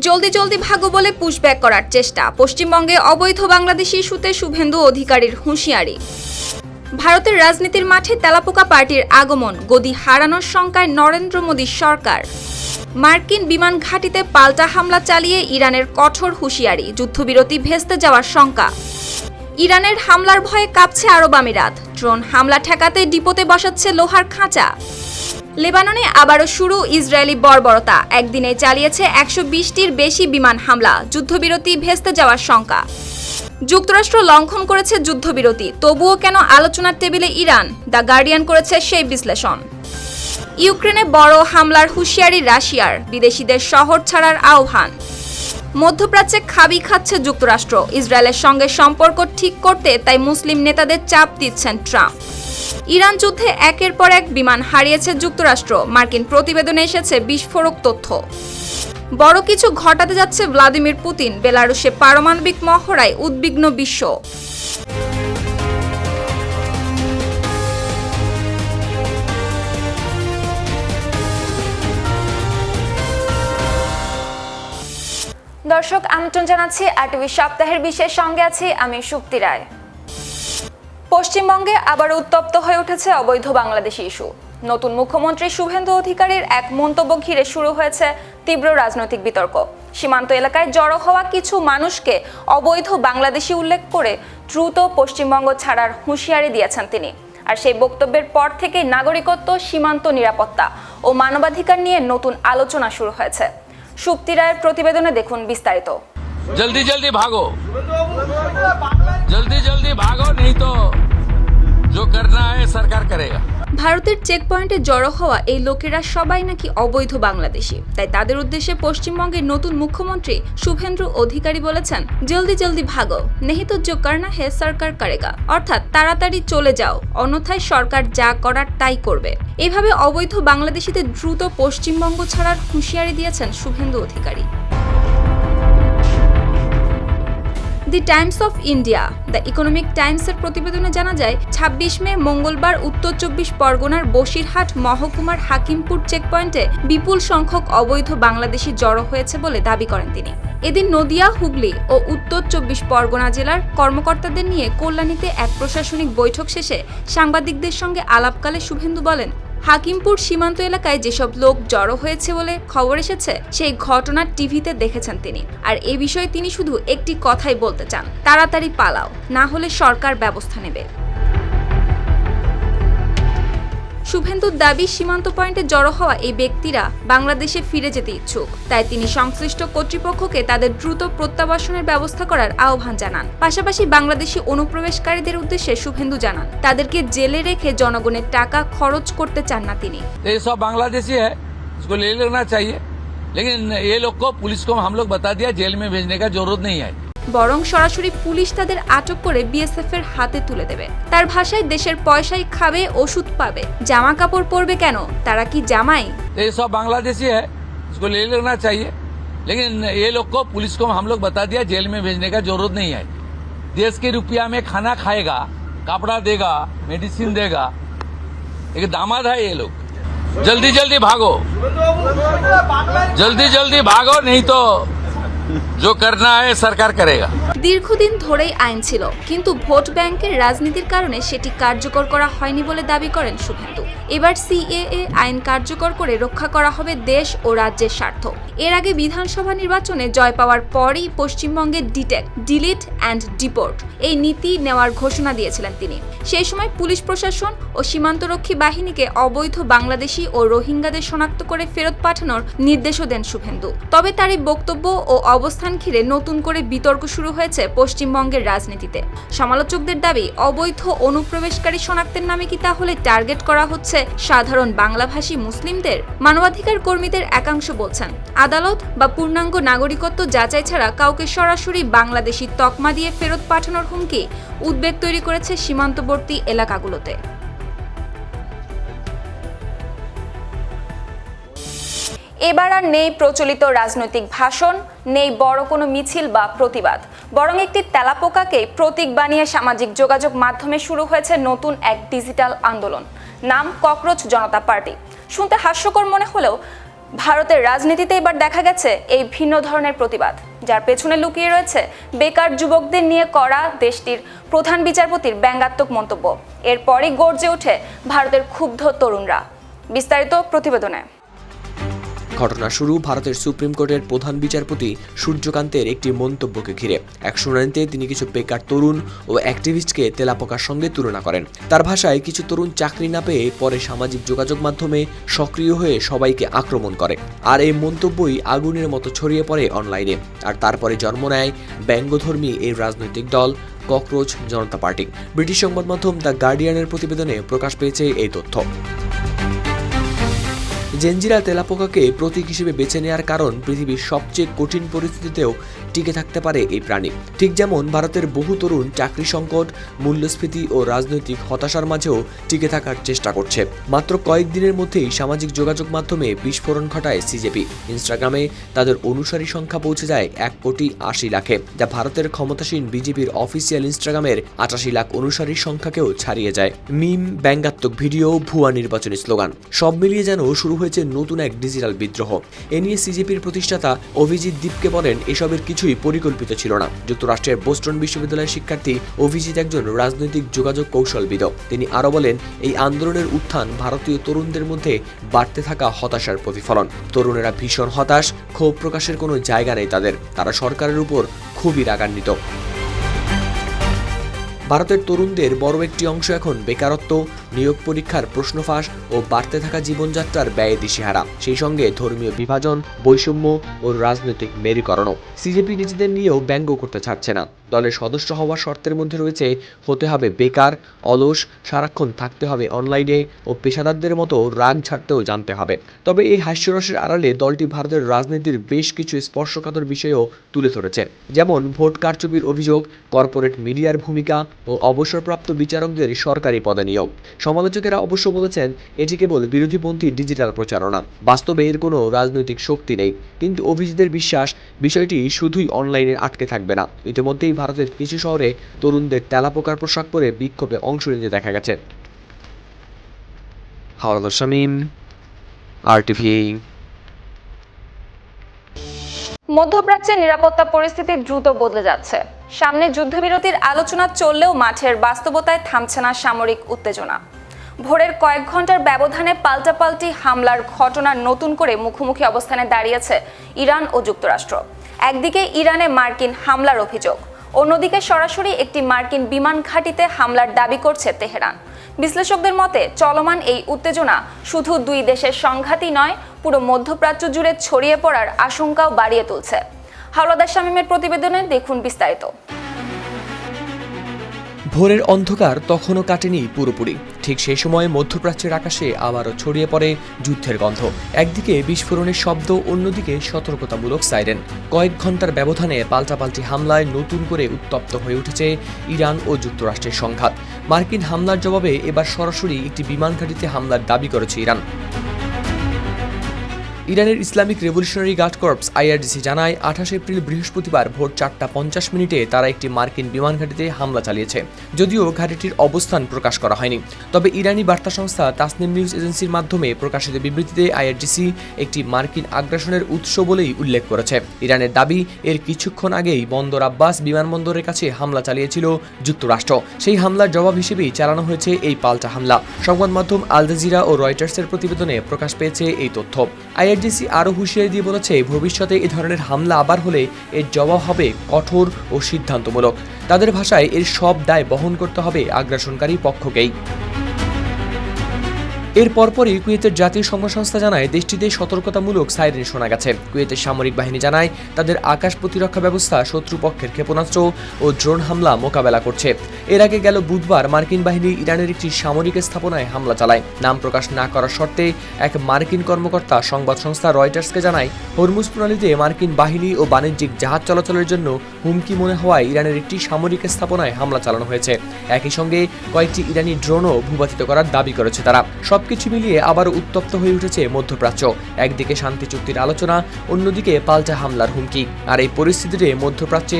জলদি জলদি ভাগো বলে পুশব্যাক করার চেষ্টা। পশ্চিমবঙ্গে অবৈধ বাংলাদেশি ইস্যুতে শুভেন্দু অধিকারীর হুঁশিয়ারি। ভারতের রাজনীতির মাঠে তেলাপোকা পার্টির আগমন, গদি হারানোর শঙ্কায় নরেন্দ্র মোদীর সরকার। মার্কিন বিমান ঘাঁটিতে পাল্টা হামলা চালিয়ে ইরানের কঠোর হুঁশিয়ারি, যুদ্ধবিরতি ভেস্তে যাওয়ার শঙ্কা। ইরানের হামলার ভয়ে কাঁপছে আরব আমিরাত, ড্রোন হামলা ঠেকাতে ডিপোতে বসাচ্ছে লোহার খাঁচা। লেবাননে আবারও শুরু ইসরায়েলি বর্বরতা, একদিনে চালিয়েছে 120টির বেশি বিমান হামলা, যুদ্ধবিরতি ভেস্তে যাওয়ার শঙ্কা। যুক্তরাষ্ট্র লঙ্ঘন করেছে যুদ্ধবিরতি, তবুও কেন আলোচনার টেবিলে ইরান? দ্য গার্ডিয়ান করেছে সেই বিশ্লেষণ। ইউক্রেনে বড় হামলার হুঁশিয়ারি রাশিয়ার, বিদেশিদের শহর ছাড়ার আহ্বান। মধ্যপ্রাচ্যে খাবি খাচ্ছে যুক্তরাষ্ট্র, ইসরায়েলের সঙ্গে সম্পর্ক ঠিক করতে তাই মুসলিম নেতাদের চাপ দিচ্ছেন ট্রাম্প। ইরান যুদ্ধে একের পর এক বিমান হারিয়েছে যুক্তরাষ্ট্র, মার্কিন প্রতিবেদনে এসেছে বিস্ফোরক তথ্য। বড় কিছু ঘটাতে যাচ্ছে ভ্লাদিমির পুতিন, বেলারুশে পারমাণবিক মহড়ায় উদ্বিগ্ন বিশ্ব। দর্শক, আমন্ত্রণ জানাচ্ছি আরটিভি সপ্তাহের বিশেষ সঙ্গে আছি আমি সুপ্তি রায়। পশ্চিমবঙ্গে আবার উত্তপ্ত হয়ে উঠেছে অবৈধ বাংলাদেশি ইস্যু। নতুন মুখ্যমন্ত্রী শুভেন্দু অধিকারীর এক মন্তব্য ঘিরে শুরু হয়েছে তীব্র রাজনৈতিক বিতর্ক। সীমান্ত এলাকায় জড়ো হওয়া কিছু মানুষকে অবৈধ বাংলাদেশি উল্লেখ করে দ্রুত পশ্চিমবঙ্গ ছাড়ার হুঁশিয়ারি দিয়েছেন তিনি। আর সেই বক্তব্যের পর থেকেই নাগরিকত্ব, সীমান্ত নিরাপত্তা ও মানবাধিকার নিয়ে নতুন আলোচনা শুরু হয়েছে। সুপ্তি রায়ের প্রতিবেদনে দেখুন বিস্তারিত। जल्दी जल्दी भागो, जल्दी जल्दी भागो, नहीं तो जो करना है सरकार करेगा। ভারতের চেকপয়েন্টে জড়ো হওয়া এই লোকেরা সবাই নাকি অবৈধ বাংলাদেশি, তাই তাদের উদ্দেশ্যে পশ্চিমবঙ্গের নতুন মুখ্যমন্ত্রী শুভেন্দু অধিকারী বলেছেন, জলদি জলদি ভাগো, নেহি তো জো করনা হে সরকার করেগা, অর্থাৎ তাড়াতাড়ি চলে যাও, অন্যথায় সরকার যা করার তাই করবে। এভাবে অবৈধ বাংলাদেশিদের দ্রুত পশ্চিমবঙ্গ ছাড়ার হুঁশিয়ারি দিয়েছেন Suvendu Adhikari. The Times of India, the Economic টাইমসের প্রতিবেদনে জানা যায়, 26 মে মঙ্গলবার উত্তর 24 পরগনার বসিরহাট মহকুমার হাকিমপুর চেকপয়েন্টে বিপুল সংখ্যক অবৈধ বাংলাদেশি জড়ো হয়েছে বলে দাবি করেন তিনি। এদিন নদিয়া, হুগলি ও উত্তর 24 পরগনা জেলার কর্মকর্তাদের নিয়ে কল্যাণীতে এক প্রশাসনিক বৈঠক শেষে সাংবাদিকদের সঙ্গে আলাপকালে শুভেন্দু বলেন, হাকিমপুর সীমান্ত এলাকায় যেসব লোক জড়ো হয়েছে বলে খবর এসেছে, সেই ঘটনা টিভিতে দেখেছেন তিনি। আর এ বিষয়ে তিনি শুধু একটি কথাই বলতে চান, তাড়াতাড়ি পালাও, না হলে সরকার ব্যবস্থা নেবে। শুভেন্দুর দাবি, সীমান্ত পয়েন্টে জড়ো হওয়া এই ব্যক্তিরা বাংলাদেশে ফিরে যেতে ইচ্ছুক, তাই তিনি সংশ্লিষ্ট কর্তৃপক্ষকে তাদের দ্রুত প্রত্যাবাসনের ব্যবস্থা করার আহ্বান জানান। পাশাপাশি বাংলাদেশি অনুপ্রবেশকারীদের উদ্দেশ্যে শুভেন্দু জানান, তাদেরকে জেলে রেখে জনগণের টাকা খরচ করতে চান না তিনি। ये सब बांग्लादेशी है, इसको ले लेना चाहिए, लेकिन ये लोग को पुलिस को हम लोग बता दिया जेल में भेजने का जरूरत नहीं है, বরং সরাসরি পুলিশ তাদের আটক করে বিএসএফ এর হাতে তুলে দেবে। তার ভাষায়, দেশের পয়সায় খাবে, ওষুধ পাবে, জামা কাপড় পরবে কেন, তারা কি জামাই? ये सब बांग्लादेशी है, इसको ले लेना चाहिए, लेकिन ये लोग को पुलिस को हम लोग बता दिया जेल में भेजने का जरूरत नहीं है। देश के रुपया में खाना खाएगा, कपड़ा देगा, मेडिसिन देगा, एक दामाद है ये लोग। जल्दी जल्दी भागो, जल्दी जल्दी भागो, नहीं तो जो करना है सरकार करेगा। দীর্ঘদিন ধরেই আইন ছিল, কিন্তু ভোট ব্যাংকের রাজনীতির কারণে সেটি কার্যকর করা হয়নি বলে দাবি করেন শুভেন্দু। এবার সিএএ আইন কার্যকর করে রক্ষা করা হবে দেশ ও রাজ্যের স্বার্থ। এর আগে বিধানসভা নির্বাচনে জয় পাওয়ার পরই পশ্চিমবঙ্গে ডিটেক্ট, ডিলিট অ্যান্ড ডিপোর্ট এই নীতি নেওয়ার ঘোষণা দিয়েছিলেন তিনি। সেই সময় পুলিশ প্রশাসন ও সীমান্তরক্ষী বাহিনীকে অবৈধ বাংলাদেশি ও রোহিঙ্গাদের শনাক্ত করে ফেরত পাঠানোর নির্দেশও দেন শুভেন্দু। তবে তার এই বক্তব্য ও অবস্থান ঘিরে নতুন করে বিতর্ক শুরু হয়েছে পশ্চিমবঙ্গের রাজনীতিতে। সমালোচকদের দাবি, অবৈধ অনুপ্রবেশকারী শনাক্তের নামে কি তাহলে টার্গেট করা হচ্ছে সাধারণ বাংলাভাষী মুসলিমদের? মানবাধিকার কর্মীদের একাংশ বলছেন, আদালত বা পূর্ণাঙ্গ নাগরিকত্ব যাচাই ছাড়া কাউকে সরাসরি বাংলাদেশি তকমা দিয়ে ফেরত পাঠানোর হুমকি উদ্বেগ তৈরি করেছে সীমান্তবর্তী এলাকাগুলোতে। এবার আর নেই প্রচলিত রাজনৈতিক ভাষণ, নেই বড় কোনো মিছিল বা প্রতিবাদ, বরং একটি তেলাপোকাকে প্রতীক বানিয়ে সামাজিক যোগাযোগ মাধ্যমে শুরু হয়েছে নতুন এক ডিজিটাল আন্দোলন। নাম ককরোচ জনতা পার্টি। শুনতে হাস্যকর মনে হলেও ভারতের রাজনীতিতে এবার দেখা গেছে এই ভিন্ন ধরনের প্রতিবাদ, যার পেছনে লুকিয়ে রয়েছে বেকার যুবকদের নিয়ে করা দেশটির প্রধান বিচারপতির ব্যঙ্গাত্মক মন্তব্য। এরপরই গর্জে ওঠে ভারতের ক্ষুব্ধ তরুণরা। বিস্তারিত প্রতিবেদনে। ঘটনা শুরু ভারতের সুপ্রিম কোর্টের প্রধান বিচারপতি সূর্যকান্তের একটি মন্তব্যকে ঘিরে। এক শুনানিতে তিনি কিছু বেকার তরুণ ও অ্যাক্টিভিস্টকে তেলাপোকার সঙ্গে তুলনা করেন। তার ভাষায়, কিছু তরুণ চাকরি না পেয়ে পরে সামাজিক যোগাযোগ মাধ্যমে সক্রিয় হয়ে সবাইকে আক্রমণ করে। আর এই মন্তব্যই আগুনের মতো ছড়িয়ে পড়ে অনলাইনে। আর তারপরে জন্ম নেয় ব্যঙ্গধর্মী এই রাজনৈতিক দল ককরোচ জনতা পার্টি। ব্রিটিশ সংবাদ মাধ্যম দ্য গার্ডিয়ানের প্রতিবেদনে প্রকাশ পেয়েছে এই তথ্য। জেনজিরা তেলাপোকাকে প্রতীক হিসেবে বেছে নেওয়ার কারণ, পৃথিবীর সবচেয়ে কঠিন পরিস্থিতিতেও টিকে থাকতে পারে এই প্রাণী। ঠিক যেমন ভারতের বহু তরুণ চাকরি সংকট, মূল্যস্ফীতি ও রাজনৈতিক হতাশার মাঝেও টিকে থাকার চেষ্টা করছে। মাত্র কয়েকদিনের মধ্যেই সামাজিক যোগাযোগ মাধ্যমে বিস্ফোরণ ঘটায় সিজেপি। ইনস্টাগ্রামে তাদের অনুসারী সংখ্যা পৌঁছে যায় 1,80,00,000-এ, যা ভারতের ক্ষমতাসীন বিজেপির অফিসিয়াল ইনস্টাগ্রামের 88 লাখ অনুসারীর সংখ্যাকেও ছাড়িয়ে যায়। মিম, ব্যঙ্গাত্মক ভিডিও, ভুয়া নির্বাচনী স্লোগান, সব মিলিয়ে যেন শুরু হয়েছে নতুন এক ডিজিটাল বিদ্রোহ। এ নিয়ে সিজেপির প্রতিষ্ঠাতা অভিজিৎ দীপকে বলেন, এসবের কিছুই পরিকল্পিত ছিল না। যুক্তরাষ্ট্রের বোস্টন বিশ্ববিদ্যালয়ের শিক্ষার্থী অভিজিৎ একজন রাজনৈতিক যোগাযোগ কৌশলবিদ। তিনি আরও বলেন, এই আন্দোলনের উত্থান ভারতীয় তরুণদের মধ্যে বাড়তে থাকা হতাশার প্রতিফলন। তরুণেরা ভীষণ হতাশ, ক্ষোভ প্রকাশের কোনো জায়গা নেই তাদের। তারা সরকারের উপর খুবই রাগান্বিত। ভারতের তরুণদের বড় একটি অংশ এখন বেকারত্ব, নিয়োগ পরীক্ষার প্রশ্ন ফাঁস ও বাড়তে থাকা জীবনযাত্রার ব্যয়ে দিশেহারা। সেই সঙ্গে ধর্মীয় বিভাজন, বৈষম্য ও রাজনৈতিক মেরুকরণও। সিজেপি নিজেদের নিয়েও ব্যঙ্গ করতে ছাড়ছে না। দলের সদস্য হওয়ার শর্তের মধ্যে রয়েছে হতে হবে বেকার, অলস, সারাক্ষণ থাকতে হবে অনলাইনে ও পেশাদারদের মতো রাগ ঝাড়তেও জানতে হবে। তবে এই হাস্যরসের আড়ালে দলটি ভারতের রাজনীতির বেশ কিছু স্পর্শকাতর বিষয়ও তুলে ধরেছে, যেমন ভোট কারচুপির অভিযোগ, কর্পোরেট মিডিয়ার ভূমিকা ও অবসরপ্রাপ্ত বিচারকদের সরকারি পদে নিয়োগ। সমালোচকেরা অবশ্য বলেছেন, এটি কেবল বিরোধীপন্থী ডিজিটাল প্রচারণা, বাস্তবে এর কোনো রাজনৈতিক শক্তি নেই। কিন্তু অভিজিতের বিশ্বাস, বিষয়টি শুধুই অনলাইনে আটকে থাকবে না। ইতিমধ্যেই ভারতের কিছু শহরে তরুণদের তেলাপোকার পোশাক পরে বিক্ষোভে অংশ নিতে দেখা গেছে। হাওলাদার শামীম, RTV। মধ্যপ্রাচ্যের নিরাপত্তা পরিস্থিতি দ্রুত বদলে যাচ্ছে। সামনে যুদ্ধবিরতির আলোচনা চললেও মাঠের বাস্তবতায় থামছে না সামরিক উত্তেজনা। ভোরের কয়েক ঘন্টার ব্যবধানে পাল্টাপাল্টি হামলার ঘটনা নতুন করে মুখোমুখি অবস্থানে দাঁড়িয়েছে ইরান ও যুক্তরাষ্ট্র। একদিকে ইরানে মার্কিন হামলার অভিযোগ, অন্যদিকে সরাসরি একটি মার্কিন বিমান ঘাঁটিতে হামলার দাবি করছে তেহরান। বিশ্লেষকদের মতে চলমান এই উত্তেজনা শুধু দুই দেশের সংঘাতই নয়, পুরো মধ্যপ্রাচ্য জুড়ে ছড়িয়ে পড়ার আশঙ্কাও বাড়িয়ে তুলছে। হাওলাদার শামীমের প্রতিবেদনে দেখুন বিস্তারিত। ভোরের অন্ধকার তখনও কাটেনি পুরোপুরি। ঠিক সেই সময় মধ্যপ্রাচ্যের আকাশে আবারও ছড়িয়ে পড়ে যুদ্ধের গন্ধ। একদিকে বিস্ফোরণের শব্দ, অন্যদিকে সতর্কতামূলক সাইরেন। কয়েক ঘন্টার ব্যবধানে পাল্টাপাল্টি হামলায় নতুন করে উত্তপ্ত হয়ে উঠেছে ইরান ও যুক্তরাষ্ট্রের সংঘাত। মার্কিন হামলার জবাবে এবার সরাসরি একটি বিমান ঘাঁটিতে হামলার দাবি করেছে ইরান। ইরানের Islamic Revolutionary Guard Corps IRGC জানায়, 28 এপ্রিল বৃহস্পতিবার ভোর 4:50 তারা একটি মার্কিন বিমান ঘাঁটিতে হামলা চালিয়েছে। যদিও ঘাঁটিটির অবস্থান প্রকাশ করা হয়নি। তবে ইরানি বার্তা সংস্থা তাসনিম নিউজ এজেন্সির মাধ্যমে প্রকাশিত বিবৃতিতে IRGC একটি মার্কিন আগ্রাসনের উৎস বলেই উল্লেখ করেছে। ইরানের দাবি, এর কিছুক্ষণ আগেই বন্দর আব্বাস বিমানবন্দরের কাছে হামলা চালিয়েছিল যুক্তরাষ্ট্র। সেই হামলার জবাব হিসেবেই চালানো হয়েছে এই পাল্টা হামলা। সংবাদ মাধ্যম আল জাজিরা ও রয়টার্সের প্রতিবেদনে প্রকাশ পেয়েছে এই তথ্য। IRGC আরও হুঁশিয়ারি দিয়ে বলেছে, ভবিষ্যতে এ ধরনের হামলা আবার হলে এর জবাব হবে কঠোর ও সিদ্ধান্তমূলক। তাদের ভাষায়, এর সব দায় বহন করতে হবে আগ্রাসনকারী পক্ষকেই। এর পরপরই কুয়েতের জাতীয় সংবাদ সংস্থা জানায়, দেশটিতে সতর্কতামূলক সাইরেন শোনা গেছে। কুয়েতের সামরিক বাহিনী জানায়, তাদের আকাশ প্রতিরক্ষা ব্যবস্থা শত্রুপক্ষের ক্ষেপণাস্ত্র ও ড্রোন হামলা মোকাবেলা করছে। এর আগে গেল বুধবার মার্কিন বাহিনী ইরানের একটি সামরিক স্থাপনায় হামলা চালায়। নাম প্রকাশ না করার শর্তে এক মার্কিন কর্মকর্তা সংবাদ সংস্থা রয়টার্সকে জানায়, হরমুজ প্রণালীতে মার্কিন বাহিনী ও বাণিজ্যিক জাহাজ চলাচলের জন্য হুমকি মনে হওয়ায় ইরানের একটি সামরিক স্থাপনায় হামলা চালানো হয়েছে। একই সঙ্গে কয়েকটি ইরানি ড্রোনও ভূপাতিত করার দাবি করেছে তারা। সবকিছু মিলিয়ে আবারও উত্তপ্ত হয়ে উঠেছে মধ্যপ্রাচ্য। একদিকে শান্তি চুক্তির আলোচনা, অন্যদিকে পাল্টা হামলার হুমকি। আর এই পরিস্থিতিতে মধ্যপ্রাচ্যে